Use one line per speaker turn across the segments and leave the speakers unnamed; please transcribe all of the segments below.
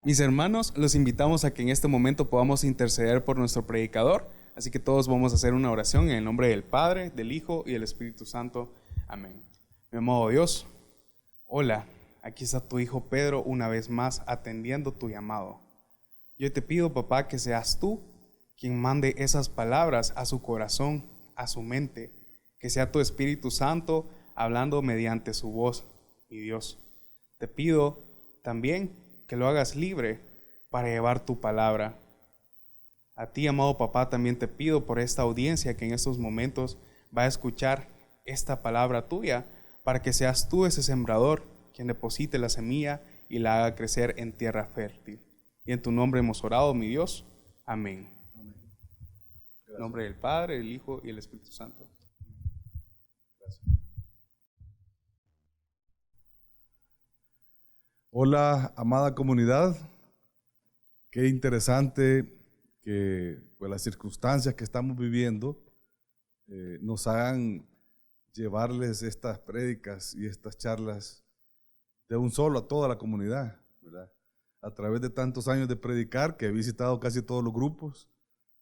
Mis hermanos, los invitamos a que en este momento podamos interceder por nuestro predicador. Así que todos vamos a hacer una oración en el nombre del Padre, del Hijo y del Espíritu Santo. Amén. Mi amado Dios, hola, aquí está tu hijo Pedro una vez más atendiendo tu llamado. Yo te pido, papá, que seas tú quien mande esas palabras a su corazón, a su mente, que sea tu Espíritu Santo hablando mediante su voz, mi Dios. Te pido también que lo hagas libre para llevar tu palabra. A ti, amado papá, también te pido por esta audiencia que en estos momentos va a escuchar esta palabra tuya, para que seas tú ese sembrador quien deposite la semilla y la haga crecer en tierra fértil. Y en tu nombre hemos orado, mi Dios. Amén. En nombre del Padre, del Hijo y del Espíritu Santo.
Gracias. Hola, amada comunidad. Qué interesante que pues, las circunstancias que estamos viviendo nos hagan llevarles estas prédicas y estas charlas de un solo a toda la comunidad, ¿verdad? A través de tantos años de predicar, que he visitado casi todos los grupos,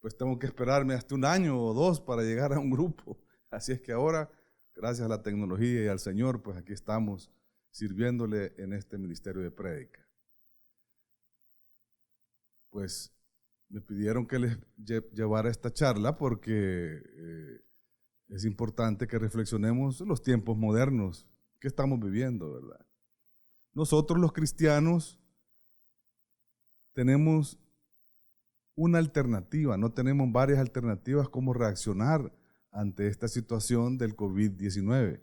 pues tengo que esperarme hasta un año o dos para llegar a un grupo. Así es que ahora, gracias a la tecnología y al Señor, pues aquí estamos sirviéndole en este ministerio de prédica. Pues me pidieron que les llevara esta charla porque es importante que reflexionemos los tiempos modernos que estamos viviendo, ¿verdad? Nosotros los cristianos tenemos una alternativa, no tenemos varias alternativas cómo reaccionar ante esta situación del COVID-19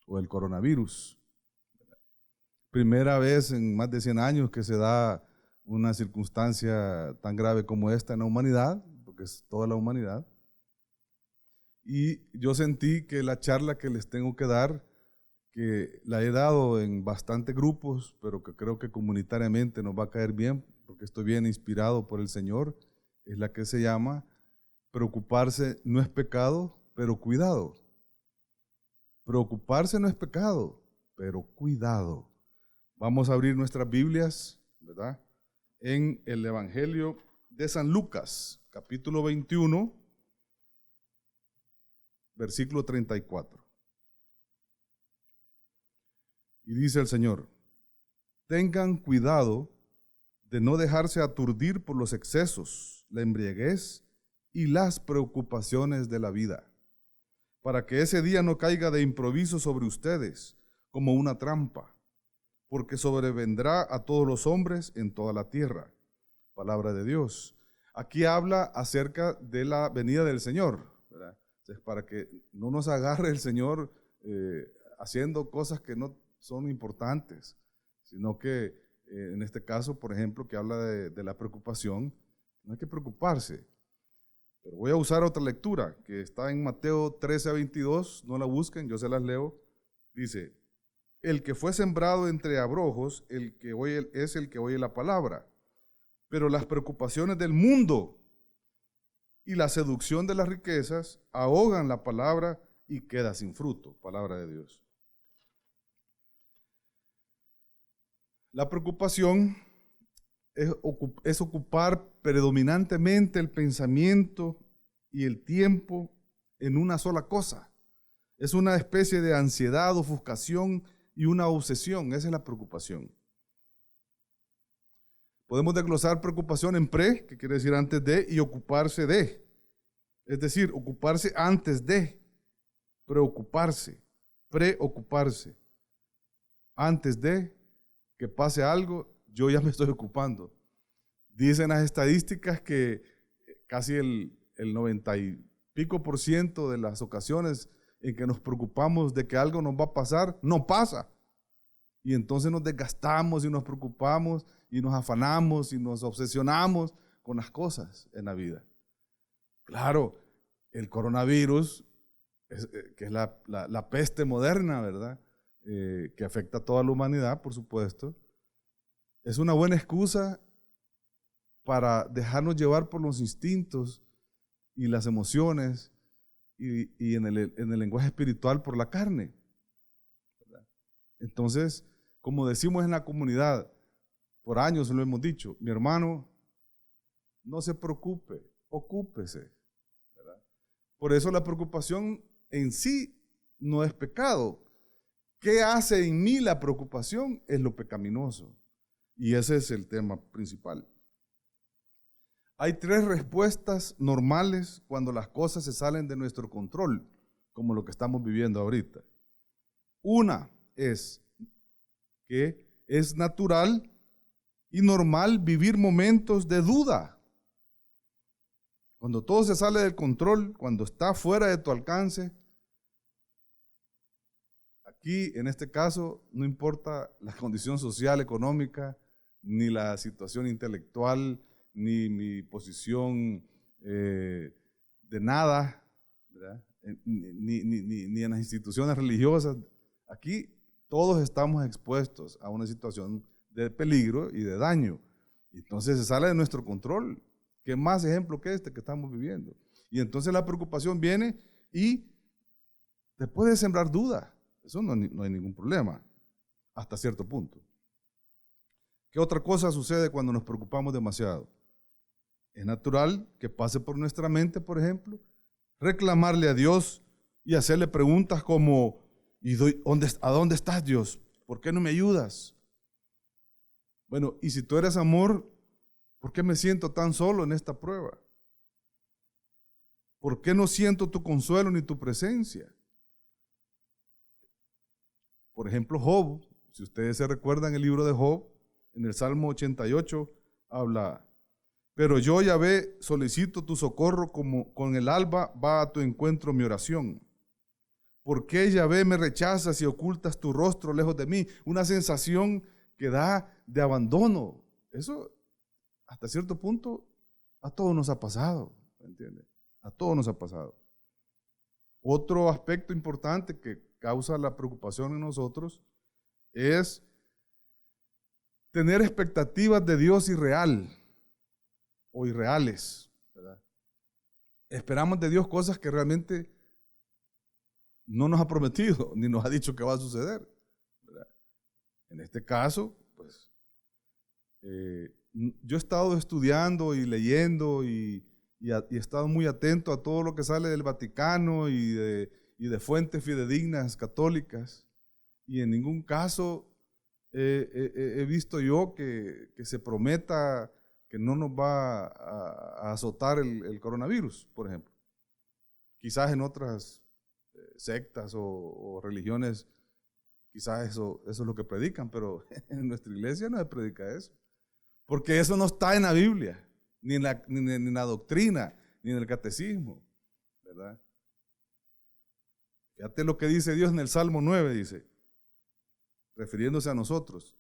o el coronavirus. Primera vez en más de 100 años que se da una circunstancia tan grave como esta en la humanidad, porque es toda la humanidad. Y yo sentí que la charla que les tengo que dar, que la he dado en bastantes grupos, pero que creo que comunitariamente nos va a caer bien, porque estoy bien inspirado por el Señor, es la que se llama preocuparse no es pecado, pero cuidado. Preocuparse no es pecado, pero cuidado. Vamos a abrir nuestras Biblias, ¿verdad? En el Evangelio de San Lucas, capítulo 21, versículo 34. Y dice el Señor: tengan cuidado de no dejarse aturdir por los excesos, la embriaguez y las preocupaciones de la vida, para que ese día no caiga de improviso sobre ustedes como una trampa, porque sobrevendrá a todos los hombres en toda la tierra. Palabra de Dios. Aquí habla acerca de la venida del Señor, ¿verdad? Entonces, para que no nos agarre el Señor haciendo cosas que no son importantes, sino que en este caso, por ejemplo, que habla de la preocupación, no hay que preocuparse. Pero voy a usar otra lectura que está en Mateo 13:22, no la busquen, yo se las leo. Dice: el que fue sembrado entre abrojos, es el que oye la palabra, pero las preocupaciones del mundo y la seducción de las riquezas ahogan la palabra y queda sin fruto. Palabra de Dios. La preocupación es ocupar predominantemente el pensamiento y el tiempo en una sola cosa. Es una especie de ansiedad, ofuscación y una obsesión. Esa es la preocupación. Podemos desglosar preocupación en pre, que quiere decir antes de, y ocuparse de. Es decir, ocuparse antes de, preocuparse, preocuparse. Antes de que pase algo, yo ya me estoy ocupando. Dicen las estadísticas que casi el 90 y pico % de las ocasiones en que nos preocupamos de que algo nos va a pasar, no pasa. Y entonces nos desgastamos y nos preocupamos y nos afanamos y nos obsesionamos con las cosas en la vida. Claro, el coronavirus, que es la peste moderna, ¿verdad? Que afecta a toda la humanidad, por supuesto, es una buena excusa para dejarnos llevar por los instintos y las emociones y en el lenguaje espiritual por la carne, ¿verdad? Entonces, como decimos en la comunidad, Por años lo hemos dicho, mi hermano, no se preocupe, ocúpese, ¿verdad? Por eso la preocupación en sí no es pecado. ¿Qué hace en mí la preocupación? Es lo pecaminoso. Y ese es el tema principal. Hay 3 respuestas normales cuando las cosas se salen de nuestro control, como lo que estamos viviendo ahorita. Una es que es natural y normal vivir momentos de duda. Cuando todo se sale del control, cuando está fuera de tu alcance, aquí en este caso no importa la condición social, económica, ni la situación intelectual, ni mi posición de nada, ¿verdad? Ni en las instituciones religiosas. Aquí todos estamos expuestos a una situación de peligro y de daño. Entonces se sale de nuestro control. ¿Qué más ejemplo que este que estamos viviendo? Y entonces la preocupación viene y te puede sembrar duda. Eso no hay ningún problema, hasta cierto punto. ¿Qué otra cosa sucede cuando nos preocupamos demasiado? Es natural que pase por nuestra mente, por ejemplo, reclamarle a Dios y hacerle preguntas como, ¿a dónde estás, Dios? ¿Por qué no me ayudas? Bueno, y si tú eres amor, ¿por qué me siento tan solo en esta prueba? ¿Por qué no siento tu consuelo ni tu presencia? Por ejemplo, Job, si ustedes se recuerdan el libro de Job, en el Salmo 88 habla, pero yo, Yahvé, solicito tu socorro como con el alba va a tu encuentro mi oración. ¿Por qué, Yahvé, me rechazas y ocultas tu rostro lejos de mí? Una sensación que da de abandono. Eso, hasta cierto punto, a todos nos ha pasado, ¿entiendes? A todos nos ha pasado. Otro aspecto importante que causa la preocupación en nosotros es tener expectativas de Dios irreal o irreales, ¿verdad? Esperamos de Dios cosas que realmente no nos ha prometido ni nos ha dicho que va a suceder, ¿verdad? En este caso, pues, yo he estado estudiando y leyendo y he estado muy atento a todo lo que sale del Vaticano y de fuentes fidedignas católicas, y en ningún caso he visto yo que se prometa que no nos va a azotar el coronavirus, por ejemplo. Quizás en otras sectas o religiones, quizás eso es lo que predican, pero en nuestra iglesia no se predica eso, porque eso no está en la Biblia, ni en la doctrina, ni en el catecismo, ¿verdad? Fíjate lo que dice Dios en el Salmo 9, dice, refiriéndose a nosotros,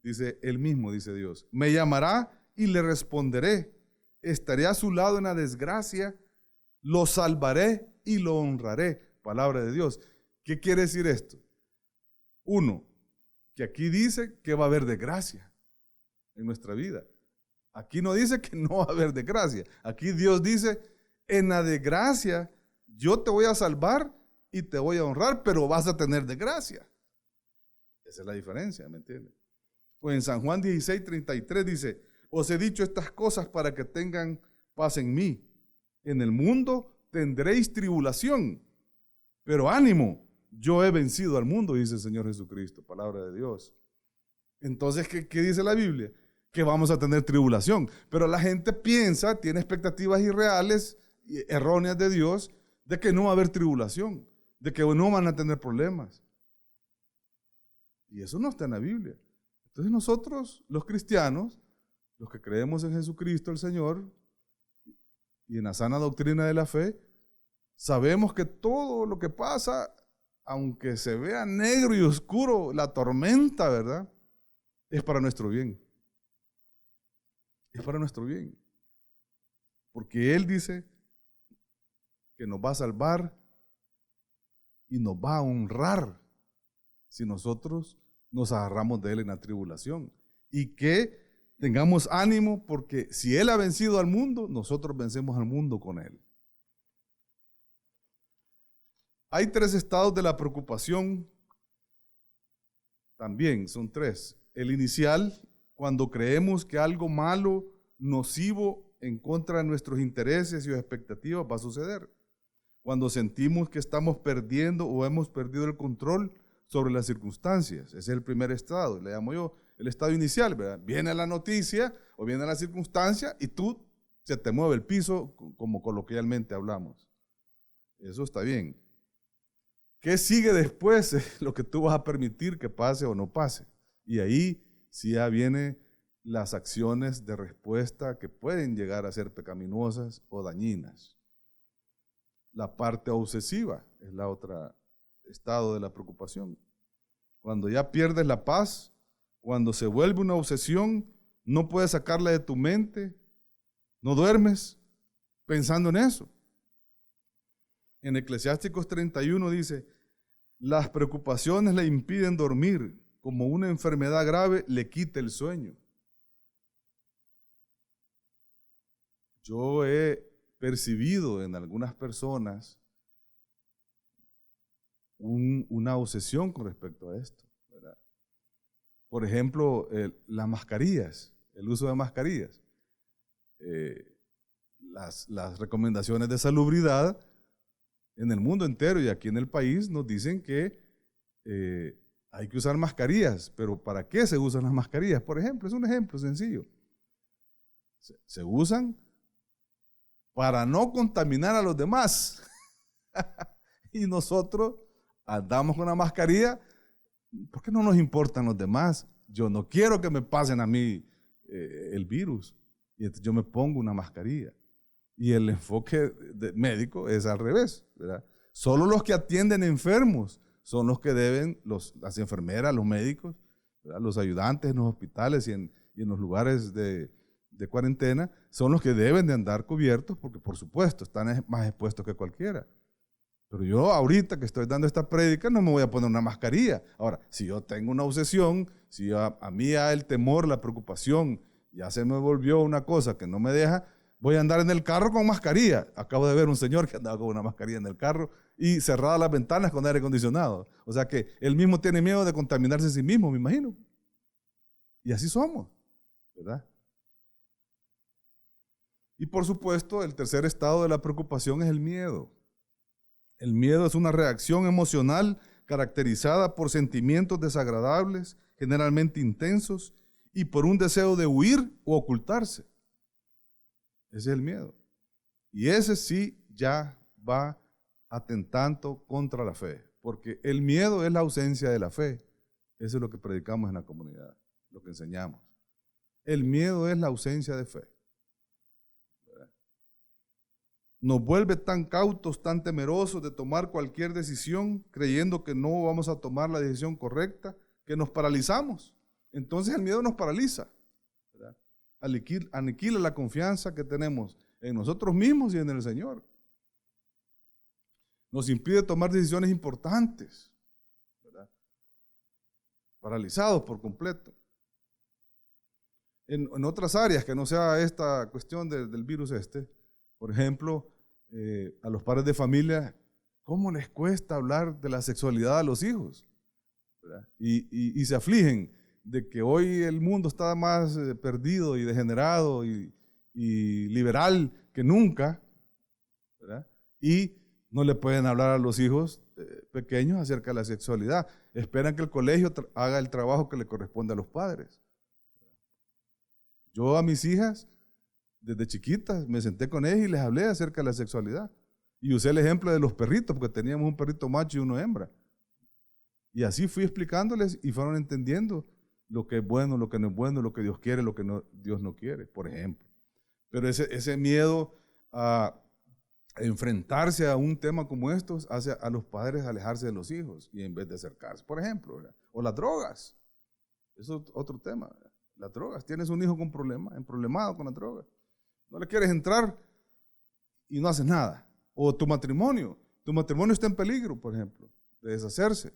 dice él mismo, dice Dios, me llamará y le responderé, estaré a su lado en la desgracia, lo salvaré y lo honraré. Palabra de Dios. ¿Qué quiere decir esto? Uno, que aquí dice que va a haber desgracia en nuestra vida. Aquí no dice que no va a haber desgracia. Aquí Dios dice, en la desgracia yo te voy a salvar y te voy a honrar, pero vas a tener desgracia. Esa es la diferencia, ¿me entiendes? Pues en San Juan 16:33 dice, os he dicho estas cosas para que tengan paz en mí. En el mundo tendréis tribulación, pero ánimo, yo he vencido al mundo, dice el Señor Jesucristo, palabra de Dios. Entonces, ¿qué dice la Biblia? Que vamos a tener tribulación, pero la gente piensa, tiene expectativas irreales, erróneas de Dios, de que no va a haber tribulación, de que no van a tener problemas. Y eso no está en la Biblia. Entonces nosotros, los cristianos, los que creemos en Jesucristo el Señor y en la sana doctrina de la fe, sabemos que todo lo que pasa, aunque se vea negro y oscuro, la tormenta, ¿verdad? Es para nuestro bien. Es para nuestro bien. Porque Él dice que nos va a salvar y nos va a honrar si nosotros nos agarramos de Él en la tribulación. Y que tengamos ánimo, porque si Él ha vencido al mundo, nosotros vencemos al mundo con Él. Hay 3 estados de la preocupación. También son 3. El inicial, cuando creemos que algo malo, nocivo, en contra de nuestros intereses y expectativas va a suceder. Cuando sentimos que estamos perdiendo o hemos perdido el control sobre las circunstancias. Ese es el primer estado, le llamo yo el estado inicial, ¿verdad? Viene la noticia o viene la circunstancia y tú se te mueve el piso, como coloquialmente hablamos. Eso está bien. ¿Qué sigue después? Es lo que tú vas a permitir que pase o no pase. Y ahí sí ya vienen las acciones de respuesta que pueden llegar a ser pecaminosas o dañinas. La parte obsesiva es la otra estado de la preocupación. Cuando ya pierdes la paz, cuando se vuelve una obsesión, no puedes sacarla de tu mente, no duermes pensando en eso. En Eclesiásticos 31 dice, las preocupaciones le impiden dormir, como una enfermedad grave le quita el sueño. Yo he percibido en algunas personas una obsesión con respecto a esto, ¿verdad? Por ejemplo, las mascarillas, el uso de mascarillas. Las recomendaciones de salubridad en el mundo entero y aquí en el país nos dicen que hay que usar mascarillas, pero ¿para qué se usan las mascarillas? Por ejemplo, es un ejemplo sencillo. Se usan para no contaminar a los demás. Y nosotros andamos con la mascarilla porque no nos importan los demás. Yo no quiero que me pasen a mí el virus. Y entonces yo me pongo una mascarilla. Y el enfoque médico es al revés, ¿verdad? Solo los que atienden enfermos son los que deben, las enfermeras, los médicos, ¿verdad? Los ayudantes en los hospitales y en los lugares de cuarentena, son los que deben de andar cubiertos porque, por supuesto, están más expuestos que cualquiera. Pero yo ahorita que estoy dando esta prédica no me voy a poner una mascarilla. Ahora, si yo tengo una obsesión, si a mí ya el temor, la preocupación, ya se me volvió una cosa que no me deja, voy a andar en el carro con mascarilla. Acabo de ver un señor que andaba con una mascarilla en el carro y cerradas las ventanas con aire acondicionado. O sea que él mismo tiene miedo de contaminarse a sí mismo, me imagino. Y así somos, ¿verdad? Y por supuesto, el tercer estado de la preocupación es el miedo. El miedo es una reacción emocional caracterizada por sentimientos desagradables, generalmente intensos, y por un deseo de huir o ocultarse. Ese es el miedo. Y ese sí ya va atentando contra la fe, porque el miedo es la ausencia de la fe. Eso es lo que predicamos en la comunidad, lo que enseñamos. El miedo es la ausencia de fe. Nos vuelve tan cautos, tan temerosos de tomar cualquier decisión, creyendo que no vamos a tomar la decisión correcta, que nos paralizamos. Entonces el miedo nos paraliza, ¿verdad? Aniquila la confianza que tenemos en nosotros mismos y en el Señor. Nos impide tomar decisiones importantes, ¿verdad? Paralizados por completo. En otras áreas que no sea esta cuestión del virus por ejemplo, a los padres de familia, ¿cómo les cuesta hablar de la sexualidad a los hijos? ¿Verdad? Y se afligen de que hoy el mundo está más perdido y degenerado y liberal que nunca, ¿verdad? Y no le pueden hablar a los hijos pequeños acerca de la sexualidad. Esperan que el colegio haga el trabajo que le corresponde a los padres. Yo a mis hijas, desde chiquitas, me senté con ellas y les hablé acerca de la sexualidad. Y usé el ejemplo de los perritos, porque teníamos un perrito macho y uno hembra. Y así fui explicándoles y fueron entendiendo lo que es bueno, lo que no es bueno, lo que Dios quiere, lo que Dios no quiere, por ejemplo. Pero ese miedo a enfrentarse a un tema como estos hace a los padres alejarse de los hijos y en vez de acercarse, por ejemplo, ¿verdad? O las drogas. Eso es otro tema, ¿verdad? Las drogas. Tienes un hijo con problemas, problemado con las drogas. No le quieres entrar y no haces nada. O tu matrimonio está en peligro, por ejemplo, de deshacerse.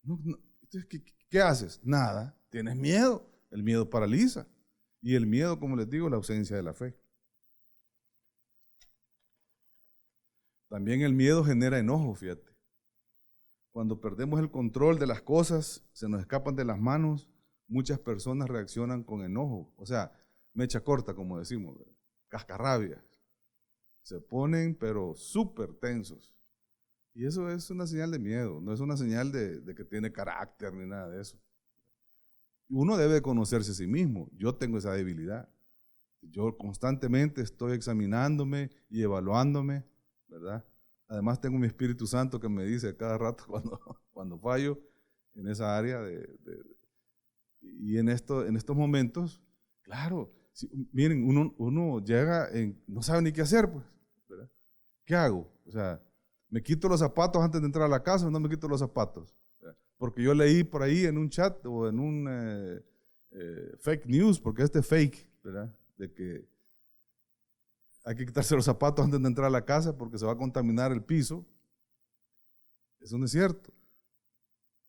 Entonces, ¿qué haces? Nada. Tienes miedo. El miedo paraliza. Y el miedo, como les digo, es la ausencia de la fe. También el miedo genera enojo, fíjate. Cuando perdemos el control de las cosas, se nos escapan de las manos, muchas personas reaccionan con enojo, o sea, mecha corta, como decimos, cascarrabias. Se ponen, pero súper tensos. Y eso es una señal de miedo, no es una señal de que tiene carácter ni nada de eso. Uno debe conocerse a sí mismo. Yo tengo esa debilidad. Yo constantemente estoy examinándome y evaluándome, ¿verdad? Además tengo mi Espíritu Santo que me dice cada rato cuando fallo en esa área. Y en estos momentos, claro, miren, uno llega, no sabe ni qué hacer, pues, ¿verdad? ¿Qué hago? O sea, ¿me quito los zapatos antes de entrar a la casa o no me quito los zapatos? Porque yo leí por ahí en un chat o en un fake news, porque este fake, ¿verdad? De que hay que quitarse los zapatos antes de entrar a la casa porque se va a contaminar el piso. Eso no es cierto.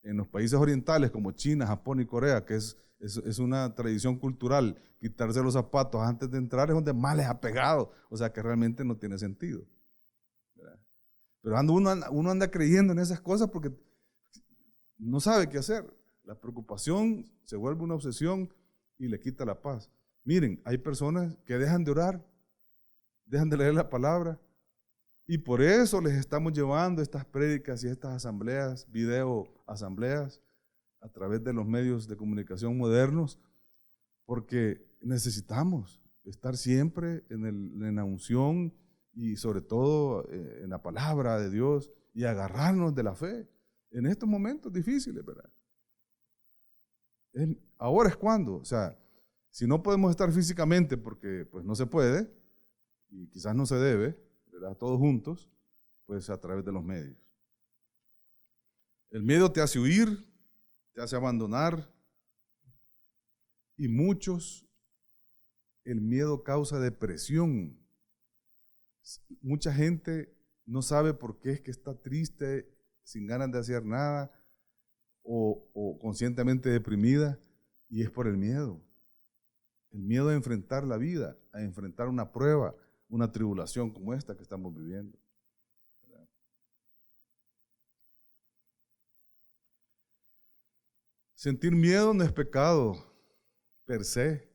En los países orientales como China, Japón y Corea, que es una tradición cultural, quitarse los zapatos antes de entrar es donde más les ha pegado. O sea que realmente no tiene sentido, ¿verdad? Pero uno anda creyendo en esas cosas porque no sabe qué hacer. La preocupación se vuelve una obsesión y le quita la paz. Miren, hay personas que dejan de orar, dejan de leer la palabra, y por eso les estamos llevando estas prédicas y estas asambleas, video asambleas, a través de los medios de comunicación modernos, porque necesitamos estar siempre en la unción y sobre todo en la palabra de Dios y agarrarnos de la fe en estos momentos difíciles, ¿verdad? Ahora es cuando, o sea, si no podemos estar físicamente porque pues no se puede y quizás no se debe, ¿verdad? Todos juntos, pues a través de los medios. El miedo te hace huir, te hace abandonar, y muchos, el miedo causa depresión. Mucha gente no sabe por qué es que está triste, sin ganas de hacer nada, o conscientemente deprimida, y es por el miedo. El miedo a enfrentar la vida, a enfrentar una prueba, una tribulación como esta que estamos viviendo. ¿Verdad? Sentir miedo no es pecado per se.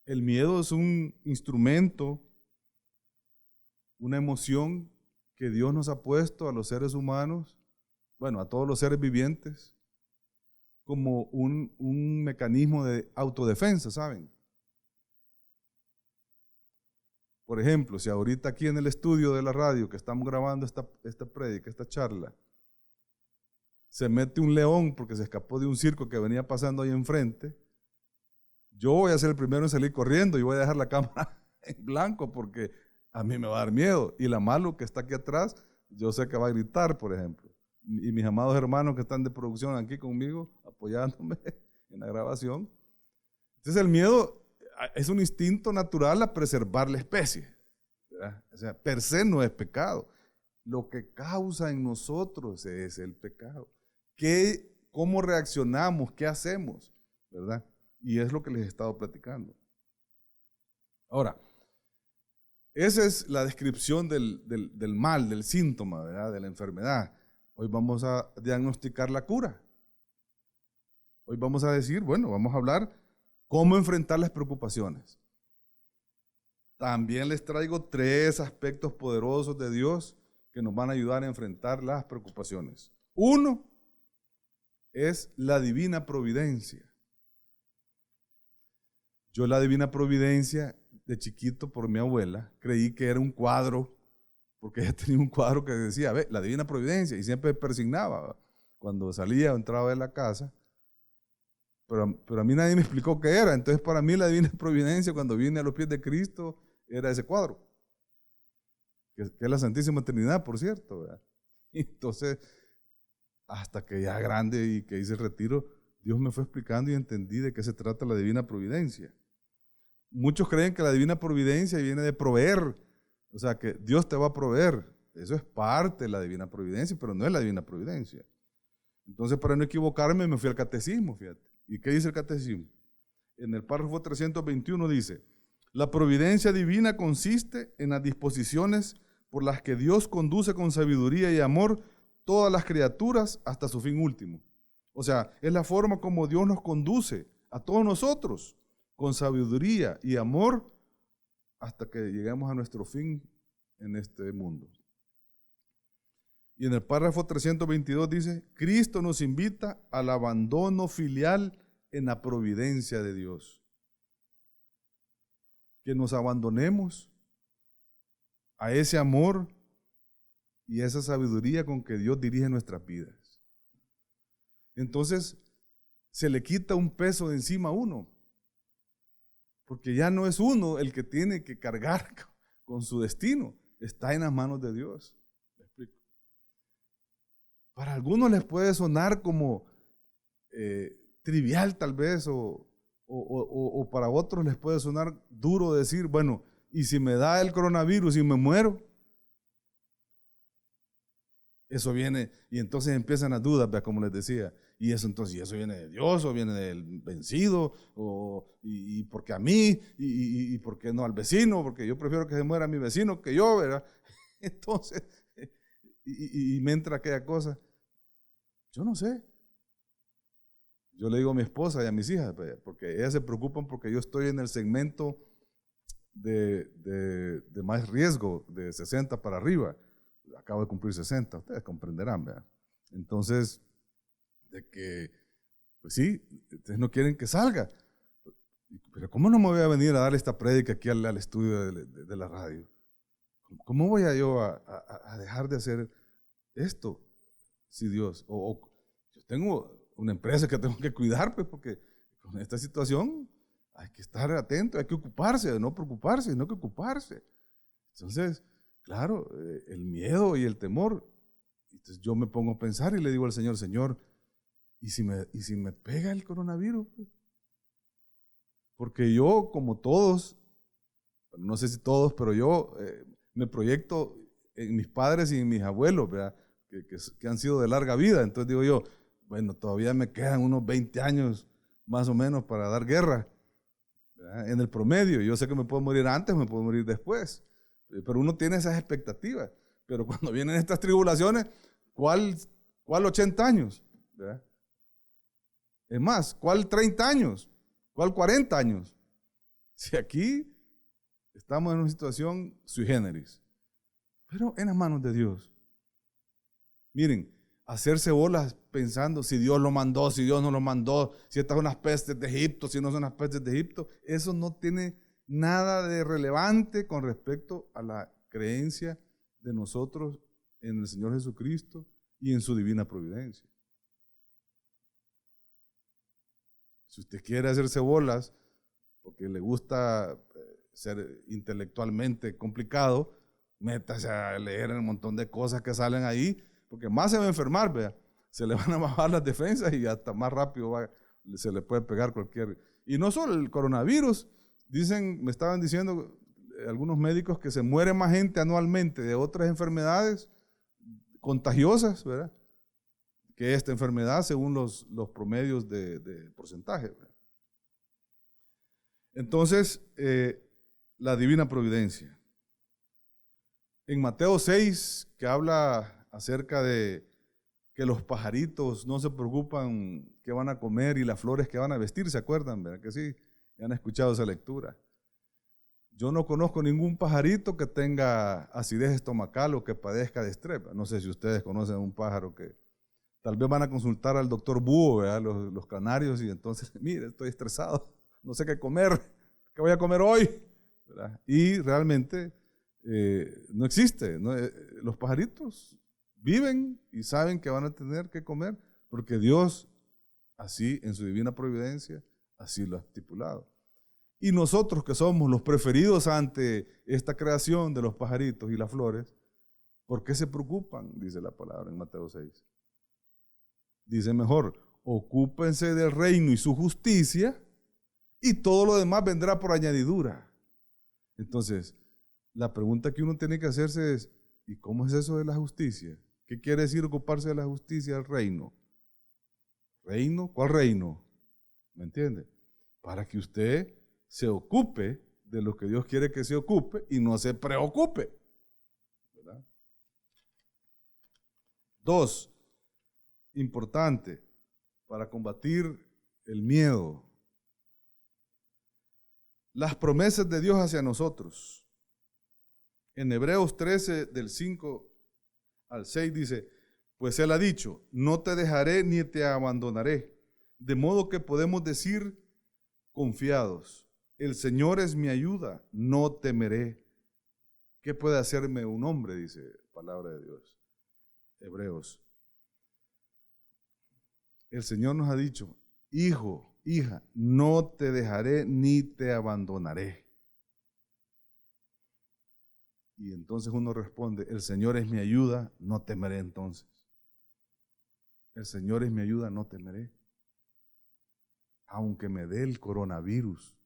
El miedo es un instrumento, una emoción que Dios nos ha puesto a los seres humanos, bueno, a todos los seres vivientes, como un mecanismo de autodefensa, ¿saben? Por ejemplo, si ahorita aquí en el estudio de la radio que estamos grabando esta prédica, esta charla, se mete un león porque se escapó de un circo que venía pasando ahí enfrente, yo voy a ser el primero en salir corriendo y voy a dejar la cámara en blanco porque a mí me va a dar miedo. Y la malo que está aquí atrás, yo sé que va a gritar, por ejemplo. Y mis amados hermanos que están de producción aquí conmigo, apoyándome en la grabación. Entonces el miedo es un instinto natural a preservar la especie, ¿verdad? O sea, per se no es pecado. Lo que causa en nosotros es el pecado. ¿Cómo reaccionamos? ¿Qué hacemos? ¿Verdad? Y es lo que les he estado platicando. Ahora, esa es la descripción del mal, del síntoma, ¿verdad? De la enfermedad. Hoy vamos a diagnosticar la cura. Hoy vamos a decir, bueno, vamos a hablar cómo enfrentar las preocupaciones. También les traigo 3 aspectos poderosos de Dios que nos van a ayudar a enfrentar las preocupaciones. Uno es la divina providencia. Yo la divina providencia de chiquito por mi abuela creí que era un cuadro, porque ella tenía un cuadro que decía, ve, la divina providencia, y siempre persignaba cuando salía o entraba de la casa. Pero a mí nadie me explicó qué era. Entonces para mí la divina providencia cuando vine a los pies de Cristo era ese cuadro, que es la Santísima Trinidad, por cierto, ¿verdad? Entonces, hasta que ya grande y que hice el retiro, Dios me fue explicando y entendí de qué se trata la divina providencia. Muchos creen que la divina providencia viene de proveer, o sea que Dios te va a proveer. Eso es parte de la divina providencia, pero no es la divina providencia. Entonces, para no equivocarme, me fui al catecismo, fíjate. ¿Y qué dice el catecismo? En el párrafo 321 dice, la providencia divina consiste en las disposiciones por las que Dios conduce con sabiduría y amor todas las criaturas hasta su fin último. O sea, es la forma como Dios nos conduce a todos nosotros, con sabiduría y amor, hasta que lleguemos a nuestro fin en este mundo. Y en el párrafo 322 dice, Cristo nos invita al abandono filial en la providencia de Dios. Que nos abandonemos a ese amor y a esa sabiduría con que Dios dirige nuestras vidas. Entonces, se le quita un peso de encima a uno, porque ya no es uno el que tiene que cargar con su destino, está en las manos de Dios. ¿Me explico? Para algunos les puede sonar como trivial tal vez, o para otros les puede sonar duro decir, bueno, ¿y si me da el coronavirus y me muero? Eso viene, y entonces empiezan las dudas, ¿verdad? Como les decía, y eso entonces, ¿y eso viene de Dios o viene del vencido? ¿Y por qué a mí? ¿Y por qué no al vecino? Porque yo prefiero que se muera mi vecino que yo, ¿verdad? Entonces, me entra aquella cosa, yo no sé. Yo le digo a mi esposa y a mis hijas, porque ellas se preocupan porque yo estoy en el segmento de más riesgo, de 60 para arriba. Acabo de cumplir 60, ustedes comprenderán, ¿verdad? Entonces, de que, pues sí, ustedes no quieren que salga. Pero ¿cómo no me voy a venir a dar esta prédica aquí al estudio de la radio? ¿Cómo voy a yo a dejar de hacer esto? Si Dios, yo tengo una empresa que tengo que cuidar, pues, porque con esta situación hay que estar atento, hay que ocuparse, no preocuparse, sino que ocuparse. Entonces, claro, el miedo y el temor. Entonces yo me pongo a pensar y le digo al Señor, Señor, ¿y si me pega el coronavirus? Porque yo, como todos, no sé si todos, pero yo me proyecto en mis padres y en mis abuelos, ¿verdad? Que han sido de larga vida. Entonces digo yo, bueno, todavía me quedan unos 20 años más o menos para dar guerra, ¿verdad? En el promedio. Yo sé que me puedo morir antes, me puedo morir después. Pero uno tiene esas expectativas. Pero cuando vienen estas tribulaciones, ¿cuál 80 años? ¿Verdad? Es más, ¿cuál 30 años? ¿Cuál 40 años? Si aquí estamos en una situación sui generis, pero en las manos de Dios. Miren, hacerse bolas pensando si Dios lo mandó, si Dios no lo mandó, si estas son las pestes de Egipto, si no son las pestes de Egipto, eso no tiene nada de relevante con respecto a la creencia de nosotros en el Señor Jesucristo y en su divina providencia. Si usted quiere hacerse bolas porque le gusta ser intelectualmente complicado, métase a leer un montón de cosas que salen ahí, porque más se va a enfermar, vea, se le van a bajar las defensas y hasta más rápido se le puede pegar cualquier. Y no solo el coronavirus, me estaban diciendo algunos médicos que se muere más gente anualmente de otras enfermedades contagiosas, ¿verdad?, que esta enfermedad según los promedios de porcentaje, ¿verdad? Entonces, la divina providencia. En Mateo 6, que habla acerca de que los pajaritos no se preocupan qué van a comer y las flores que van a vestir, ¿se acuerdan? ¿Verdad que sí? Ya han escuchado esa lectura. Yo no conozco ningún pajarito que tenga acidez estomacal o que padezca de estrep. No sé si ustedes conocen un pájaro que tal vez van a consultar al doctor Búho, ¿verdad? Los canarios, y entonces, mire, estoy estresado, no sé qué comer, qué voy a comer hoy, ¿verdad? Y realmente no existe, ¿no? Los pajaritos viven y saben que van a tener que comer porque Dios, así en su divina providencia, así lo ha estipulado. Y nosotros que somos los preferidos ante esta creación de los pajaritos y las flores, ¿por qué se preocupan? Dice la palabra en Mateo 6. Dice mejor, ocúpense del reino y su justicia y todo lo demás vendrá por añadidura. Entonces, la pregunta que uno tiene que hacerse es, ¿y cómo es eso de la justicia? ¿Qué quiere decir ocuparse de la justicia del reino? ¿Reino? ¿Cuál reino? ¿Me entiende? Para que usted se ocupe de lo que Dios quiere que se ocupe y no se preocupe, ¿verdad? 2, importante, para combatir el miedo las promesas de Dios hacia nosotros. En Hebreos 13, del 5 al 6 dice, pues Él ha dicho, no te dejaré ni te abandonaré. De modo que podemos decir confiados, el Señor es mi ayuda, no temeré. ¿Qué puede hacerme un hombre? Dice palabra de Dios. Hebreos. El Señor nos ha dicho, hijo, hija, no te dejaré ni te abandonaré. Y entonces uno responde, el Señor es mi ayuda, no temeré entonces. El Señor es mi ayuda, no temeré. Aunque me dé el coronavirus.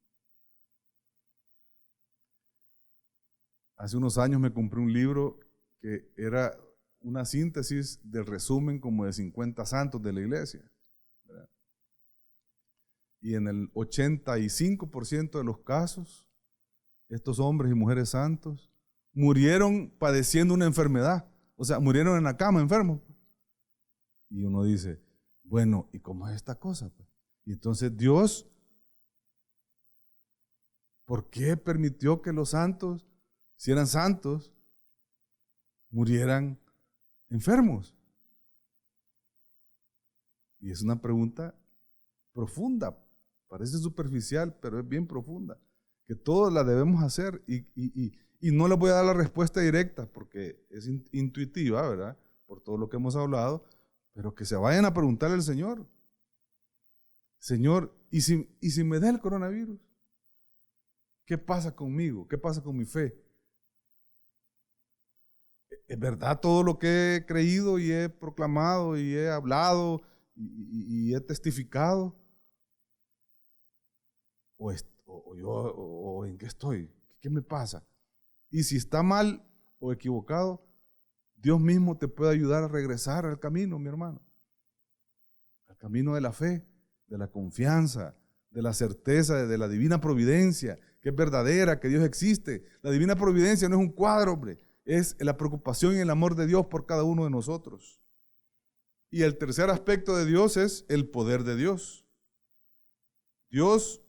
Hace unos años me compré un libro que era una síntesis del resumen como de 50 santos de la iglesia, ¿verdad? Y en el 85% de los casos, estos hombres y mujeres santos murieron padeciendo una enfermedad. O sea, murieron en la cama enfermos. Y uno dice, bueno, ¿y cómo es esta cosa? Y entonces Dios, ¿por qué permitió que los santos, si eran santos, murieran enfermos? Y es una pregunta profunda, parece superficial, pero es bien profunda, que todos la debemos hacer y no les voy a dar la respuesta directa porque es intuitiva, ¿verdad? Por todo lo que hemos hablado, pero que se vayan a preguntarle al Señor. Señor, ¿y si me da el coronavirus? ¿Qué pasa conmigo? ¿Qué pasa con mi fe? ¿Es verdad todo lo que he creído y he proclamado y he hablado y he testificado? ¿O en qué estoy? ¿Qué me pasa? Y si está mal o equivocado, Dios mismo te puede ayudar a regresar al camino, mi hermano. Al camino de la fe, de la confianza, de la certeza, de la divina providencia, que es verdadera, que Dios existe. La divina providencia no es un cuadro, hombre, es la preocupación y el amor de Dios por cada uno de nosotros. Y el tercer aspecto de Dios es el poder de Dios. Dios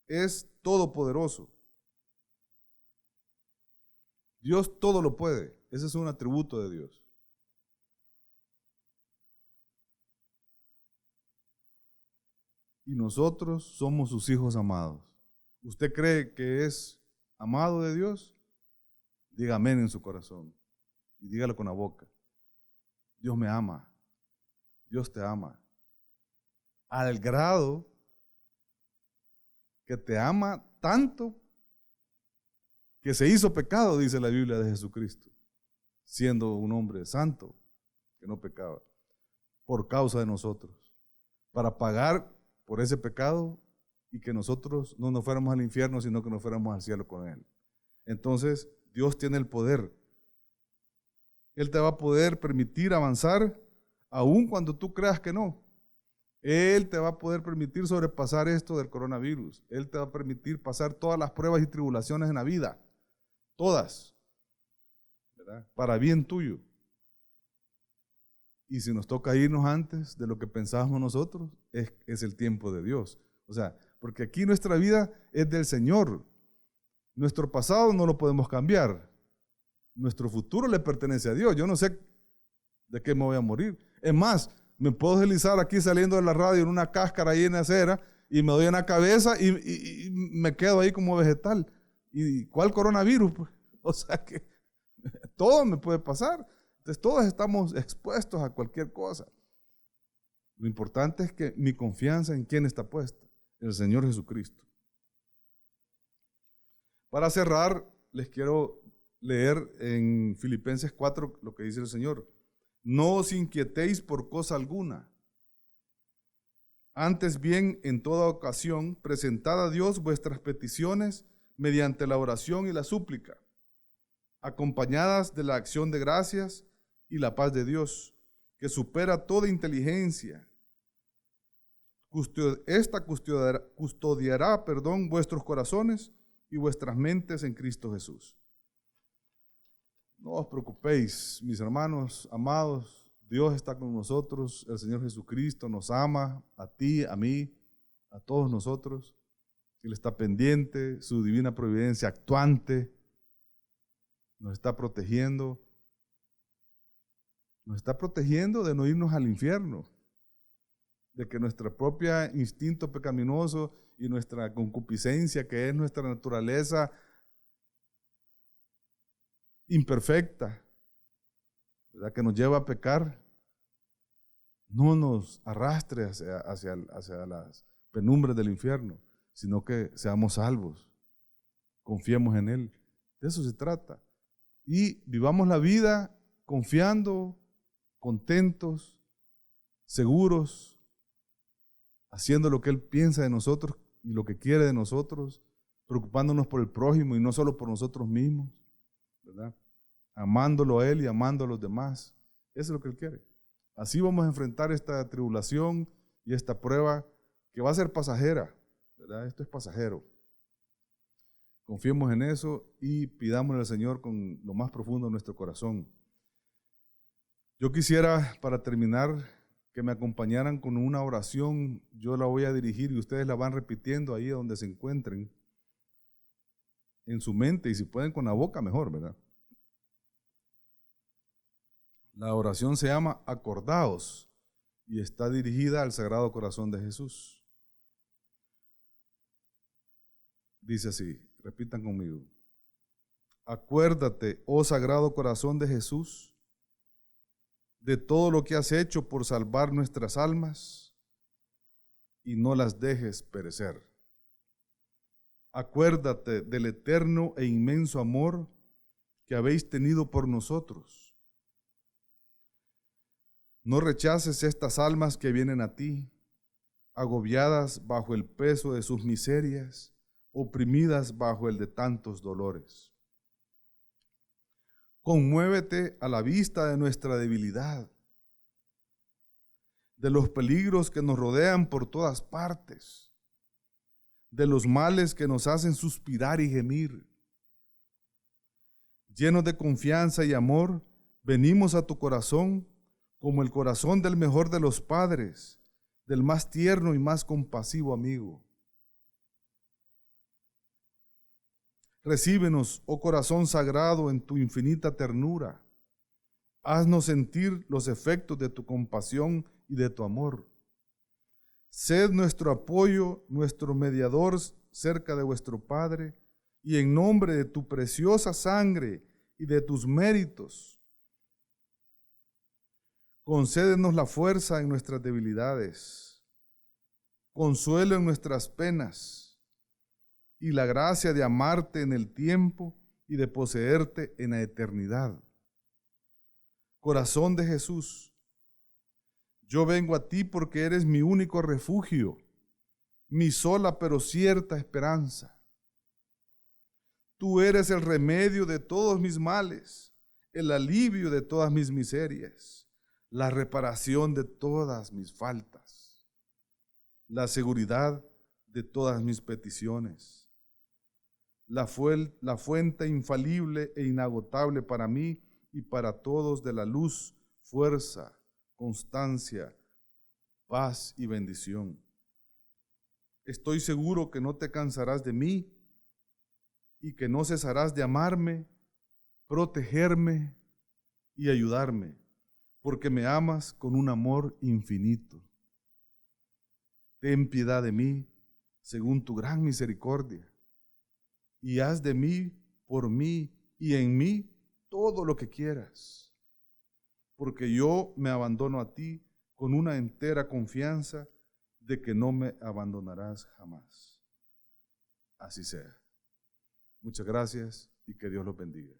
es todopoderoso. Dios todo lo puede. Ese es un atributo de Dios. Y nosotros somos sus hijos amados. ¿Usted cree que es amado de Dios? Diga amén en su corazón y dígalo con la boca. Dios me ama. Dios te ama. Al grado que te ama tanto que se hizo pecado, dice la Biblia de Jesucristo, siendo un hombre santo que no pecaba, por causa de nosotros, para pagar por ese pecado y que nosotros no nos fuéramos al infierno, sino que nos fuéramos al cielo con Él. Entonces, Dios tiene el poder. Él te va a poder permitir avanzar aun cuando tú creas que no. Él te va a poder permitir sobrepasar esto del coronavirus. Él te va a permitir pasar todas las pruebas y tribulaciones en la vida. Todas. ¿Verdad? Para bien tuyo. Y si nos toca irnos antes de lo que pensábamos nosotros, es el tiempo de Dios. O sea, porque aquí nuestra vida es del Señor. Nuestro pasado no lo podemos cambiar. Nuestro futuro le pertenece a Dios. Yo no sé de qué me voy a morir. Es más, me puedo deslizar aquí saliendo de la radio en una cáscara ahí en la acera y me doy en la cabeza y me quedo ahí como vegetal. ¿Y cuál coronavirus? Pues? O sea que todo me puede pasar. Entonces todos estamos expuestos a cualquier cosa. Lo importante es que mi confianza en quién está puesta, en el Señor Jesucristo. Para cerrar, les quiero leer en Filipenses 4 lo que dice el Señor. No os inquietéis por cosa alguna. Antes bien, en toda ocasión, presentad a Dios vuestras peticiones mediante la oración y la súplica, acompañadas de la acción de gracias y la paz de Dios, que supera toda inteligencia. Esta custodiará, vuestros corazones y vuestras mentes en Cristo Jesús. No os preocupéis, mis hermanos amados, Dios está con nosotros, el Señor Jesucristo nos ama, a ti, a mí, a todos nosotros. Él está pendiente, su divina providencia actuante, nos está protegiendo de no irnos al infierno, de que nuestro propio instinto pecaminoso y nuestra concupiscencia, que es nuestra naturaleza imperfecta, ¿verdad?, que nos lleva a pecar, no nos arrastre hacia las penumbres del infierno, sino que seamos salvos, confiemos en Él. De eso se trata. Y vivamos la vida confiando, contentos, seguros, haciendo lo que Él piensa de nosotros y lo que quiere de nosotros, preocupándonos por el prójimo y no solo por nosotros mismos, ¿verdad? Amándolo a Él y amando a los demás. Eso es lo que Él quiere. Así vamos a enfrentar esta tribulación y esta prueba que va a ser pasajera, ¿verdad? Esto es pasajero. Confiemos en eso y pidámosle al Señor con lo más profundo de nuestro corazón. Yo quisiera, para terminar, que me acompañaran con una oración. Yo la voy a dirigir y ustedes la van repitiendo ahí donde se encuentren, en su mente, y si pueden con la boca, mejor, ¿verdad? La oración se llama Acordaos y está dirigida al Sagrado Corazón de Jesús. Dice así, repitan conmigo. Acuérdate, oh Sagrado Corazón de Jesús, de todo lo que has hecho por salvar nuestras almas y no las dejes perecer. Acuérdate del eterno e inmenso amor que habéis tenido por nosotros. No rechaces estas almas que vienen a ti, agobiadas bajo el peso de sus miserias, oprimidas bajo el de tantos dolores. Conmuévete a la vista de nuestra debilidad, de los peligros que nos rodean por todas partes, de los males que nos hacen suspirar y gemir. Llenos de confianza y amor, venimos a tu corazón como el corazón del mejor de los padres, del más tierno y más compasivo amigo. Recíbenos, oh corazón sagrado, en tu infinita ternura. Haznos sentir los efectos de tu compasión y de tu amor. Sed nuestro apoyo, nuestro mediador cerca de vuestro Padre, y en nombre de tu preciosa sangre y de tus méritos, concédenos la fuerza en nuestras debilidades, consuelo en nuestras penas, y la gracia de amarte en el tiempo y de poseerte en la eternidad. Corazón de Jesús, yo vengo a ti porque eres mi único refugio, mi sola pero cierta esperanza. Tú eres el remedio de todos mis males, el alivio de todas mis miserias, la reparación de todas mis faltas, la seguridad de todas mis peticiones, la fuente infalible e inagotable para mí y para todos de la luz, fuerza, constancia, paz y bendición. Estoy seguro que no te cansarás de mí y que no cesarás de amarme, protegerme y ayudarme, porque me amas con un amor infinito. Ten piedad de mí según tu gran misericordia, y haz de mí, por mí y en mí todo lo que quieras, porque yo me abandono a ti con una entera confianza de que no me abandonarás jamás. Así sea. Muchas gracias y que Dios los bendiga.